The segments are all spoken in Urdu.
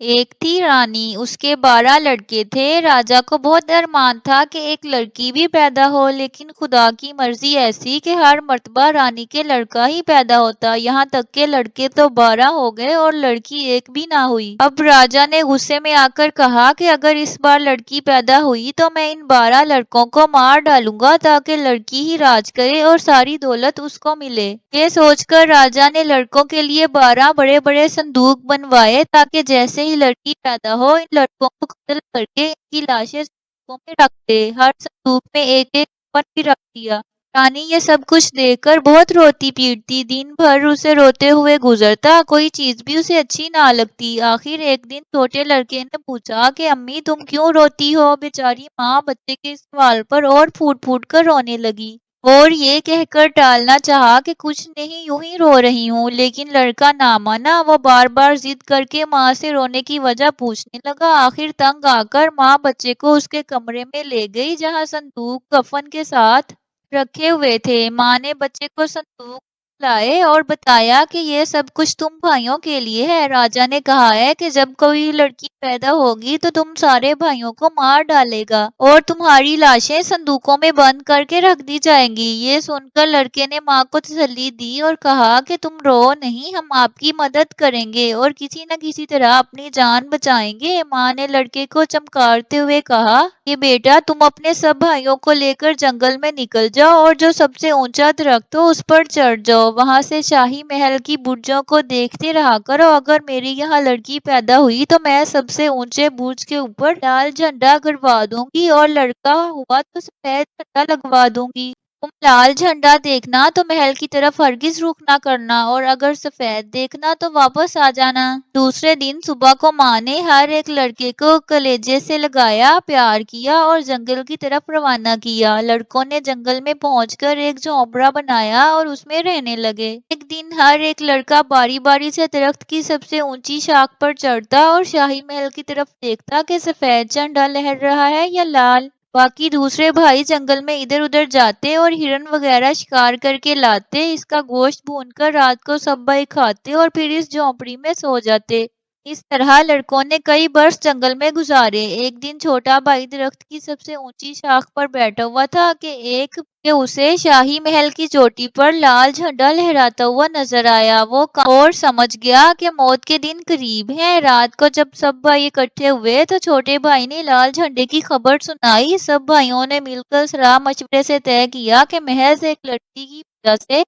ایک تھی رانی، اس کے 12 لڑکے تھے۔ راجا کو بہت ارمان تھا کہ ایک لڑکی بھی پیدا ہو، لیکن خدا کی مرضی ایسی کہ ہر مرتبہ رانی کے لڑکا ہی پیدا ہوتا، یہاں تک کہ لڑکے تو 12 ہو گئے اور لڑکی ایک بھی نہ ہوئی۔ اب راجا نے غصے میں آ کر کہا کہ اگر اس بار لڑکی پیدا ہوئی تو میں ان 12 لڑکوں کو مار ڈالوں گا تاکہ لڑکی ہی راج کرے اور ساری دولت اس کو ملے۔ یہ سوچ کر راجا نے لڑکوں کے لیے 12 بڑے بڑے صندوق بنوائے تاکہ جیسے ہی لڑکی پیدا ہو ان لڑکوں کو قتل کر کے ان کی لاشیں صندوقوں میں رکھ دے۔ ہر صندوق میں ایک ایک کفن بھی رکھ دیا۔ رانی یہ سب کچھ دیکھ کر بہت روتی پیٹتی، دن بھر اسے روتے ہوئے گزرتا، کوئی چیز بھی اسے اچھی نہ لگتی۔ آخر ایک دن چھوٹے لڑکے نے پوچھا کہ امی تم کیوں روتی ہو؟ بیچاری ماں بچے کے اس سوال پر اور پھوٹ پھوٹ کر رونے لگی اور یہ کہہ کر ٹالنا چاہا کہ کچھ نہیں، یوں ہی رو رہی ہوں، لیکن لڑکا نہ مانا۔ وہ بار بار ضد کر کے ماں سے رونے کی وجہ پوچھنے لگا۔ آخر تنگ آ کر ماں بچے کو اس کے کمرے میں لے گئی جہاں صندوق کفن کے ساتھ رکھے ہوئے تھے۔ ماں نے بچے کو صندوق لائے اور بتایا کہ یہ سب کچھ تم بھائیوں کے لیے ہے۔ راجا نے کہا ہے کہ جب کوئی لڑکی پیدا ہوگی تو تم سارے بھائیوں کو مار ڈالے گا اور تمہاری لاشیں صندوقوں میں بند کر کے رکھ دی جائیں گی۔ یہ سن کر لڑکے نے ماں کو تسلی دی اور کہا کہ تم رو نہیں، ہم آپ کی مدد کریں گے اور کسی نہ کسی طرح اپنی جان بچائیں گے۔ ماں نے لڑکے کو چمکارتے ہوئے کہا کہ بیٹا تم اپنے سب بھائیوں کو لے کر جنگل میں نکل جاؤ اور جو سب سے اونچا درخت ہو اس پر چڑھ جاؤ، وہاں سے شاہی محل کی برجوں کو دیکھتے رہا کرو۔ اگر میری یہاں لڑکی پیدا ہوئی تو میں سب سے اونچے برج کے اوپر لال جھنڈا گڑوا دوں گی اور لڑکا ہوا تو سفید جھنڈا لگوا دوں گی۔ تم لال جھنڈا دیکھنا تو محل کی طرف ہرگز رخ نہ کرنا اور اگر سفید دیکھنا تو واپس آ جانا۔ دوسرے دن صبح کو ماں نے ہر ایک لڑکے کو کلیجے سے لگایا، پیار کیا اور جنگل کی طرف روانہ کیا۔ لڑکوں نے جنگل میں پہنچ کر ایک جھونپڑا بنایا اور اس میں رہنے لگے۔ ایک دن ہر ایک لڑکا باری باری سے درخت کی سب سے اونچی شاخ پر چڑھتا اور شاہی محل کی طرف دیکھتا کہ سفید جھنڈا لہر رہا ہے یا لال۔ باقی دوسرے بھائی جنگل میں ادھر ادھر جاتے اور ہرن وغیرہ شکار کر کے لاتے، اس کا گوشت بھون کر رات کو سب بھائی کھاتے اور پھر اس جھونپڑی میں سو جاتے۔ اس طرح لڑکوں نے کئی برس جنگل میں گزارے۔ ایک دن چھوٹا بھائی درخت کی سب سے اونچی شاخ پر بیٹھا ہوا تھا کہ اسے شاہی محل کی چوٹی پر لال جھنڈا لہراتا ہوا نظر آیا۔ وہ اور سمجھ گیا کہ موت کے دن قریب ہیں۔ رات کو جب سب بھائی اکٹھے ہوئے تو چھوٹے بھائی نے لال جھنڈے کی خبر سنائی۔ سب بھائیوں نے مل کر صلاح مشورے سے طے کیا کہ محض ایک لڑکی کی وجہ سے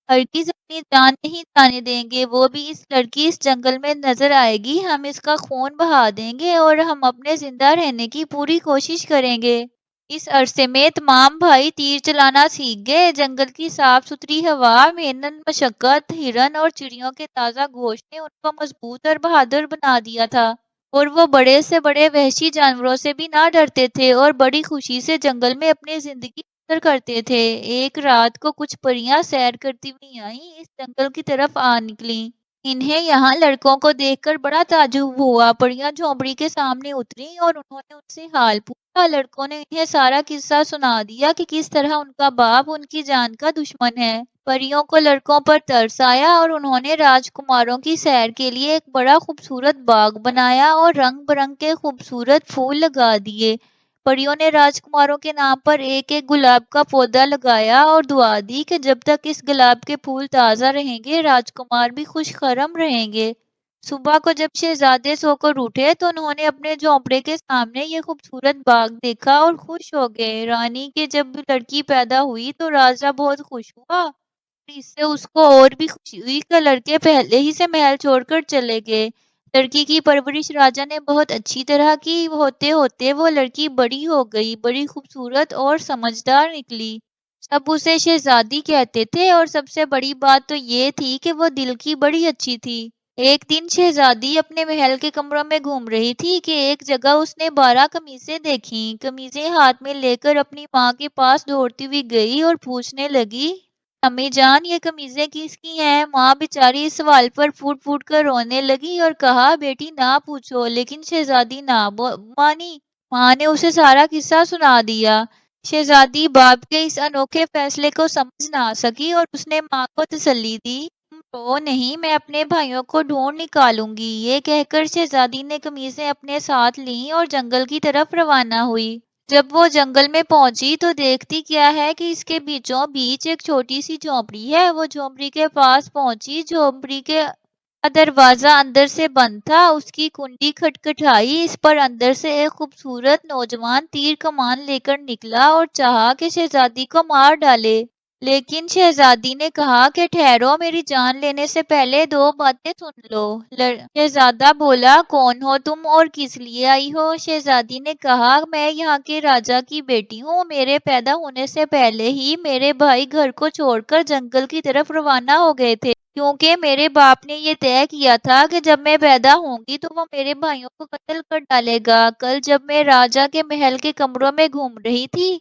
ہرگز اپنی جان نہیں جانے دیں گے، وہ بھی اس لڑکی اس جنگل میں نظر آئے گی، ہم اس کا خون بہا دیں گے اور ہم اپنے زندہ رہنے کی پوری کوشش کریں گے۔ اس عرصے میں تمام بھائی تیر چلانا سیکھ گئے۔ جنگل کی صاف ستھری ہوا، محنت مشقت، ہرن اور چڑیوں کے تازہ گوشت نے ان کو مضبوط اور بہادر بنا دیا تھا اور وہ بڑے سے بڑے وحشی جانوروں سے بھی نہ ڈرتے تھے اور بڑی خوشی سے جنگل میں اپنی زندگی بسر کرتے تھے۔ ایک رات کو کچھ پریاں سیر کرتی ہوئی آئیں، اس جنگل کی طرف آ نکلیں۔ انہیں یہاں لڑکوں کو دیکھ کر بڑا تعجب ہوا۔ پریاں جھونپڑی کے سامنے اتریں اور انہوں نے ان سے حال پوچھا۔ لڑکوں نے انہیں سارا قصہ سنا دیا کہ کس طرح ان کا باپ ان کی جان کا دشمن ہے۔ پریوں کو لڑکوں پر ترس آیا اور انہوں نے راجکماروں کی سیر کے لیے ایک بڑا خوبصورت باغ بنایا اور رنگ برنگ کے خوبصورت پھول لگا دیے۔ پریوں نے راجکماروں کے نام پر ایک ایک گلاب کا پودا لگایا اور دعا دی کہ جب تک اس گلاب کے پھول تازہ رہیں گے راجکمار بھی خوش خرم رہیں گے۔ صبح کو جب شہزادے سو کر اٹھے تو انہوں نے اپنے جھونپڑے کے سامنے یہ خوبصورت باغ دیکھا اور خوش ہو گئے۔ رانی کے جب لڑکی پیدا ہوئی تو راجا بہت خوش ہوا اور اس سے اس کو اور بھی خوشی ہوئی کہ لڑکے پہلے ہی سے محل چھوڑ کر چلے گئے۔ لڑکی کی پرورش راجا نے بہت اچھی طرح کی۔ ہوتے ہوتے وہ لڑکی بڑی ہو گئی، بڑی خوبصورت اور سمجھدار نکلی۔ سب اسے شہزادی کہتے تھے اور سب سے بڑی بات تو یہ تھی کہ وہ دل کی بڑی اچھی تھی۔ ایک دن شہزادی اپنے محل کے کمروں میں گھوم رہی تھی کہ ایک جگہ اس نے 12 قمیصیں دیکھیں۔ قمیصیں ہاتھ میں لے کر اپنی ماں کے پاس دوڑتی ہوئی گئی اور پوچھنے لگی، امی جان یہ قمیصیں کس کی ہیں؟ ماں بیچاری اس سوال پر پھوٹ پھوٹ کر رونے لگی اور کہا بیٹی نہ پوچھو، لیکن شہزادی نہ مانی۔ ماں نے اسے سارا قصہ سنا دیا۔ شہزادی باپ کے اس انوکھے فیصلے کو سمجھ نہ سکی اور اس نے ماں کو تسلی دی، تم او نہیں، میں اپنے بھائیوں کو ڈھونڈ نکالوں گی، یہ کہہ کر شہزادی نے قمیصیں اپنے ساتھ لیں اور جنگل کی طرف روانہ ہوئی۔ جب وہ جنگل میں پہنچی تو دیکھتی کیا ہے کہ اس کے بیچوں بیچ ایک چھوٹی سی جھونپڑی ہے۔ وہ جھونپڑی کے پاس پہنچی، جھونپڑی کے دروازہ اندر سے بند تھا، اس کی کنڈی کھٹکھٹائی، اس پر اندر سے ایک خوبصورت نوجوان تیر کمان لے کر نکلا اور چاہا کہ شہزادی کو مار ڈالے۔ لیکن شہزادی نے کہا کہ ٹھہرو، میری جان لینے سے پہلے دو باتیں سن لو۔ شہزادہ بولا، کون ہو تم اور کس لیے آئی ہو؟ شہزادی نے کہا، میں یہاں کے راجا کی بیٹی ہوں، میرے پیدا ہونے سے پہلے ہی میرے بھائی گھر کو چھوڑ کر جنگل کی طرف روانہ ہو گئے تھے، کیونکہ میرے باپ نے یہ طے کیا تھا کہ جب میں پیدا ہوں گی تو وہ میرے بھائیوں کو قتل کر ڈالے گا۔ کل جب میں راجا کے محل کے کمروں میں گھوم رہی تھی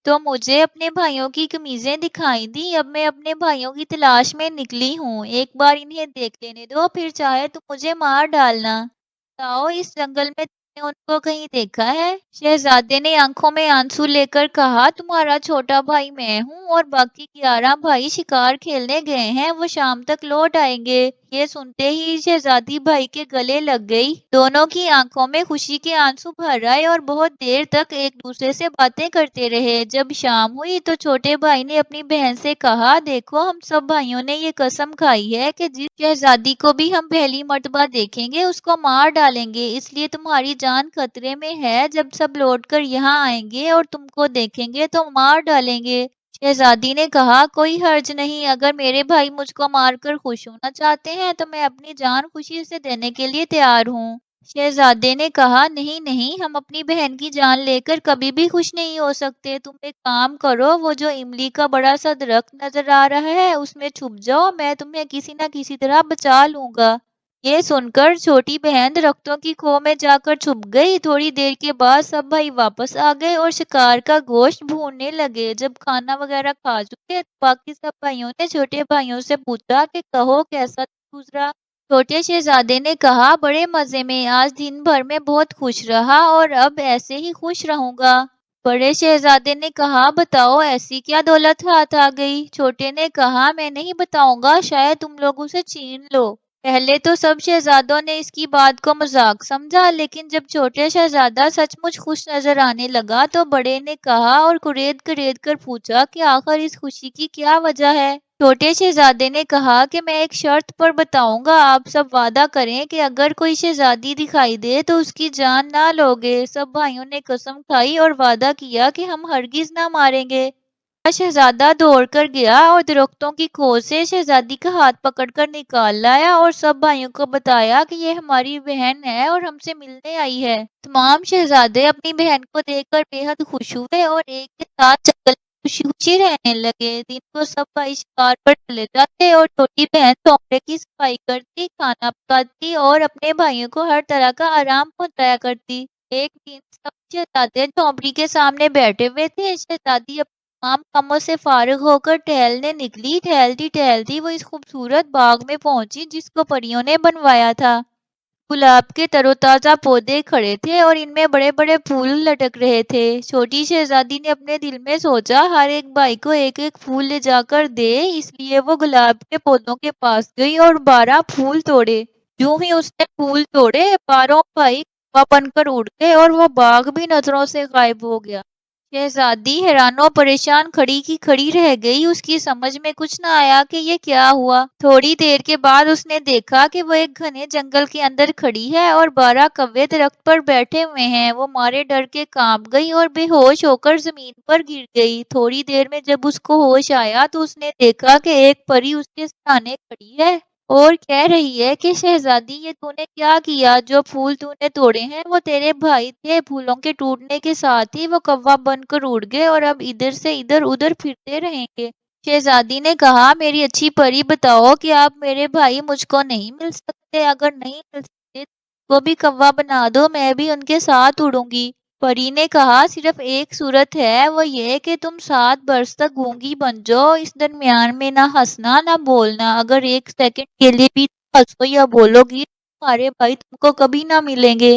تو مجھے اپنے بھائیوں کی قمیضیں دکھائی دیں، اب میں اپنے بھائیوں کی تلاش میں نکلی ہوں، ایک بار انہیں دیکھ لینے دو، پھر چاہے تو مجھے مار ڈالنا۔ بتاؤ، اس جنگل میں تم نے ان کو کہیں دیکھا ہے؟ شہزادے نے آنکھوں میں آنسو لے کر کہا، تمہارا چھوٹا بھائی میں ہوں اور باقی 11 بھائی شکار کھیلنے گئے ہیں، وہ شام تک لوٹ آئیں گے۔ یہ سنتے ہی شہزادی بھائی کے گلے لگ گئی، دونوں کی آنکھوں میں خوشی کے آنسو بھر آئے اور بہت دیر تک ایک دوسرے سے باتیں کرتے رہے۔ جب شام ہوئی تو چھوٹے بھائی نے اپنی بہن سے کہا، دیکھو، ہم سب بھائیوں نے یہ قسم کھائی ہے کہ جس شہزادی کو بھی ہم پہلی مرتبہ دیکھیں گے اس کو مار ڈالیں گے، اس لیے تمہاری جان خطرے میں ہے، جب سب لوٹ کر یہاں آئیں گے اور تم کو دیکھیں گے تو مار ڈالیں گے۔ شہزادی نے کہا، کوئی حرج نہیں، اگر میرے بھائی مجھ کو مار کر خوش ہونا چاہتے ہیں تو میں اپنی جان خوشی سے دینے کے لیے تیار ہوں۔ شہزادے نے کہا، نہیں نہیں، ہم اپنی بہن کی جان لے کر کبھی بھی خوش نہیں ہو سکتے، تم ایک کام کرو، وہ جو املی کا بڑا سا درخت نظر آ رہا ہے اس میں چھپ جاؤ، میں تمہیں کسی نہ کسی طرح بچا لوں گا۔ یہ سن کر چھوٹی بہن درختوں کی کھو میں جا کر چھپ گئی۔ تھوڑی دیر کے بعد سب بھائی واپس آ گئے اور شکار کا گوشت بھوننے لگے۔ جب کھانا وغیرہ کھا چکے تو باقی سب بھائیوں نے چھوٹے بھائیوں سے پوچھا کہ کہو کیسا گزرا؟ چھوٹے شہزادے نے کہا، بڑے مزے میں، آج دن بھر میں بہت خوش رہا اور اب ایسے ہی خوش رہوں گا۔ بڑے شہزادے نے کہا، بتاؤ ایسی کیا دولت ہاتھ آ گئی؟ چھوٹے نے کہا، میں نہیں بتاؤں گا، شاید تم لوگ اسے چھین لو۔ پہلے تو سب شہزادوں نے اس کی بات کو مذاق سمجھا، لیکن جب چھوٹے شہزادہ سچ مچ خوش نظر آنے لگا تو بڑے نے کہا اور کرید کرید کر پوچھا کہ آخر اس خوشی کی کیا وجہ ہے؟ چھوٹے شہزادے نے کہا کہ میں ایک شرط پر بتاؤں گا، آپ سب وعدہ کریں کہ اگر کوئی شہزادی دکھائی دے تو اس کی جان نہ لوگے۔ سب بھائیوں نے قسم کھائی اور وعدہ کیا کہ ہم ہرگز نہ ماریں گے۔ شہزادہ دوڑ کر گیا اور درختوں کی کھو سے شہزادی کا ہاتھ پکڑ کر نکال لایا اور سب بھائیوں کو بتایا کہ یہ ہماری بہن ہے اور ہم سے ملنے آئی ہے۔ تمام شہزادے اپنی بہن کو دیکھ کر بے حد خوش ہوئے اور ایک کے ساتھ جنگل میں خوشی خوشی رہنے لگے۔ دن کو سب بھائی شکار پر چلے جاتے اور چھوٹی بہن چوپڑے کی صفائی کرتی، کھانا پکاتی اور اپنے بھائیوں کو ہر طرح کا آرام پہنچایا کرتی۔ ایک دن سب شہزادے جھونپڑی کے سامنے بیٹھے ہوئے تھے، شہزادی اپنے تمام کاموں سے فارغ ہو کر ٹہلنے نکلی۔ ٹہلتی ٹہلتی وہ اس خوبصورت باغ میں پہنچی جس کو پریوں نے بنوایا تھا۔ گلاب کے تر و تازہ پودے کھڑے تھے اور ان میں بڑے بڑے پھول لٹک رہے تھے۔ چھوٹی شہزادی نے اپنے دل میں سوچا، ہر ایک بھائی کو ایک ایک پھول لے جا کر دے، اس لیے وہ گلاب کے پودوں کے پاس گئی اور 12 پھول توڑے۔ یوں ہی اس نے پھول توڑے، 12 بھائی کوا بن کر اڑ گئے اور وہ باغ بھی نظروں سے غائب ہو گیا۔ شہزادی حیران و پریشان کھڑی کی کھڑی رہ گئی، اس کی سمجھ میں کچھ نہ آیا کہ یہ کیا ہوا۔ تھوڑی دیر کے بعد اس نے دیکھا کہ وہ ایک گھنے جنگل کے اندر کھڑی ہے اور 12 کوے درخت پر بیٹھے ہوئے ہیں۔ وہ مارے ڈر کے کانپ گئی اور بے ہوش ہو کر زمین پر گر گئی۔ تھوڑی دیر میں جب اس کو ہوش آیا تو اس نے دیکھا کہ ایک پری اس کے سامنے کھڑی ہے اور کہہ رہی ہے کہ شہزادی، یہ تو نے کیا کیا؟ جو پھول تو نے توڑے ہیں وہ تیرے بھائی تھے، پھولوں کے ٹوٹنے کے ساتھ ہی وہ کوا بن کر اڑ گئے اور اب ادھر سے ادھر ادھر پھرتے رہیں گے۔ شہزادی نے کہا، میری اچھی پری، بتاؤ کہ آپ میرے بھائی مجھ کو نہیں مل سکتے؟ اگر نہیں مل سکتے تو وہ بھی کوا بنا دو، میں بھی ان کے ساتھ اڑوں گی۔ پری نے کہا، صرف ایک صورت ہے، وہ یہ کہ تم 7 برس تک گونگی بن جاؤ، اس درمیان میں نہ ہنسنا نہ بولنا، اگر ایک سیکنڈ کے لیے بھی ہنسو یا بولو گی تو تمہارے بھائی تم کو کبھی نہ ملیں گے۔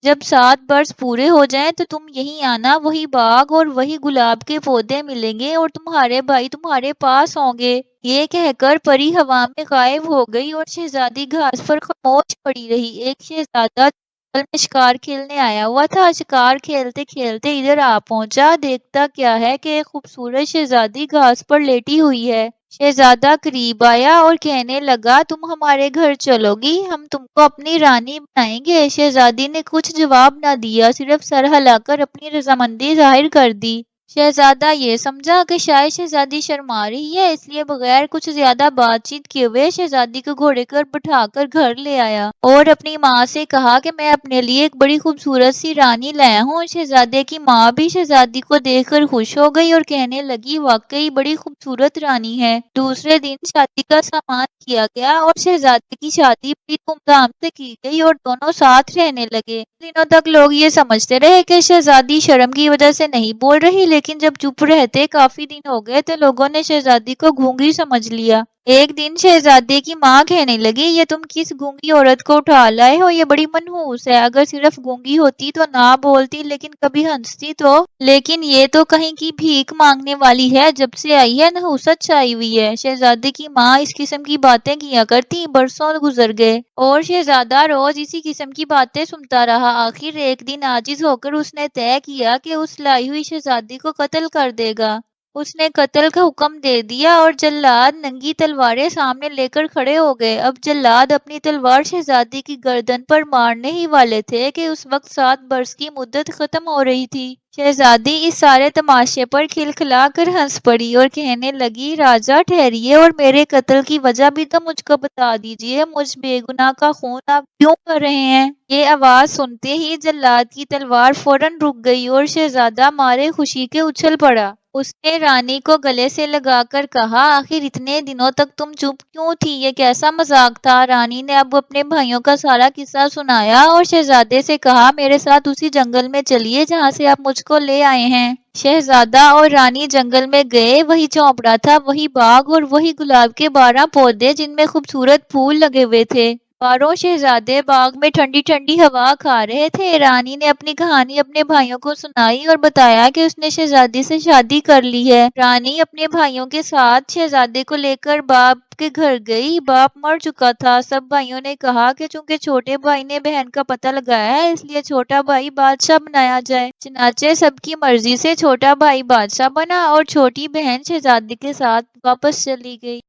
جب 7 برس پورے ہو جائیں تو تم یہیں آنا، وہی باغ اور وہی گلاب کے پودے ملیں گے اور تمہارے بھائی تمہارے پاس ہوں گے۔ یہ کہہ کر پری ہوا میں غائب ہو گئی اور شہزادی گھاس پر خاموش پڑی رہی۔ ایک شہزادہ جنگل میں شکار کھیلنے آیا ہوا تھا۔ شکار کھیلتے کھیلتے ادھر آ پہنچا، دیکھتا کیا ہے کہ ایک خوبصورت شہزادی گھاس پر لیٹی ہوئی ہے۔ شہزادہ قریب آیا اور کہنے لگا، تم ہمارے گھر چلو گی، ہم تم کو اپنی رانی بنائیں گے۔ شہزادی نے کچھ جواب نہ دیا، صرف سر ہلا کر اپنی رضامندی ظاہر کر دی۔ شہزادہ یہ سمجھا کہ شاید شہزادی شرما رہی ہے، اس لیے بغیر کچھ زیادہ بات چیت کیے ہوئے شہزادی کو گھوڑے پر بٹھا کر گھر لے آیا اور اپنی ماں سے کہا کہ میں اپنے لیے ایک بڑی خوبصورت سی رانی لایا ہوں۔ شہزادے کی ماں بھی شہزادی کو دیکھ کر خوش ہو گئی اور کہنے لگی، واقعی بڑی خوبصورت رانی ہے۔ دوسرے دن شادی کا سامان کیا گیا اور شہزادے کی شادی بڑی دھوم دھام سے کی گئی اور دونوں ساتھ رہنے لگے۔ دنوں تک لوگ یہ سمجھتے رہے کہ شہزادی شرم کی وجہ سے نہیں بول رہی، لیکن جب چپ رہتے کافی دن ہو گئے تو لوگوں نے شہزادی کو گونگی سمجھ لیا۔ ایک دن شہزادے کی ماں کہنے لگی، یہ تم کس گونگی عورت کو اٹھا لائے ہو؟ یہ بڑی منحوس ہے، اگر صرف گونگی ہوتی تو نہ بولتی لیکن کبھی ہنستی تو۔ لیکن یہ تو کہیں کی بھیک مانگنے والی ہے، جب سے آئی ہے نحوست چھائی ہوئی ہے۔ شہزادے کی ماں اس قسم کی باتیں کیا کرتی۔ برسوں گزر گئے اور شہزادہ روز اسی قسم کی باتیں سنتا رہا۔ آخر ایک دن عاجز ہو کر اس نے طے کیا کہ اس لائی ہوئی شہزادی کو قتل کر دے گا۔ اس نے قتل کا حکم دے دیا اور جلاد ننگی تلواریں سامنے لے کر کھڑے ہو گئے۔ اب جلاد اپنی تلوار شہزادی کی گردن پر مارنے ہی والے تھے کہ اس وقت 7 برس کی مدت ختم ہو رہی تھی۔ شہزادی اس سارے تماشے پر کھلکھلا کر ہنس پڑی اور کہنے لگی، راجا ٹھہریے اور میرے قتل کی وجہ بھی تو مجھ کو بتا دیجیے، مجھ بے گناہ کا خون آپ کیوں کر رہے ہیں؟ یہ آواز سنتے ہی جلاد کی تلوار فوراً رک گئی اور شہزادہ مارے خوشی کے اچھل پڑا۔ اس نے رانی کو گلے سے لگا کر کہا، آخر اتنے دنوں تک تم چپ کیوں تھی؟ یہ کیسا مذاق تھا؟ رانی نے اب اپنے بھائیوں کا سارا قصہ سنایا اور شہزادے سے کہا، میرے ساتھ اسی جنگل میں چلیے جہاں سے آپ مجھ کو لے آئے ہیں۔ شہزادہ اور رانی جنگل میں گئے۔ وہی جھونپڑا تھا، وہی باغ اور وہی گلاب کے 12 پودے جن میں خوبصورت پھول لگے ہوئے تھے۔ چاروں شہزادے باغ میں ٹھنڈی ٹھنڈی ہوا کھا رہے تھے۔ رانی نے اپنی کہانی اپنے بھائیوں کو سنائی اور بتایا کہ اس نے شہزادی سے شادی کر لی ہے۔ رانی اپنے بھائیوں کے ساتھ شہزادے کو لے کر باپ کے گھر گئی۔ باپ مر چکا تھا۔ سب بھائیوں نے کہا کہ چونکہ چھوٹے بھائی نے بہن کا پتہ لگایا ہے، اس لیے چھوٹا بھائی بادشاہ بنایا جائے۔ چنانچہ سب کی مرضی سے چھوٹا بھائی بادشاہ بنا اور چھوٹی بہن شہزادے کے ساتھ واپس چلی گئی۔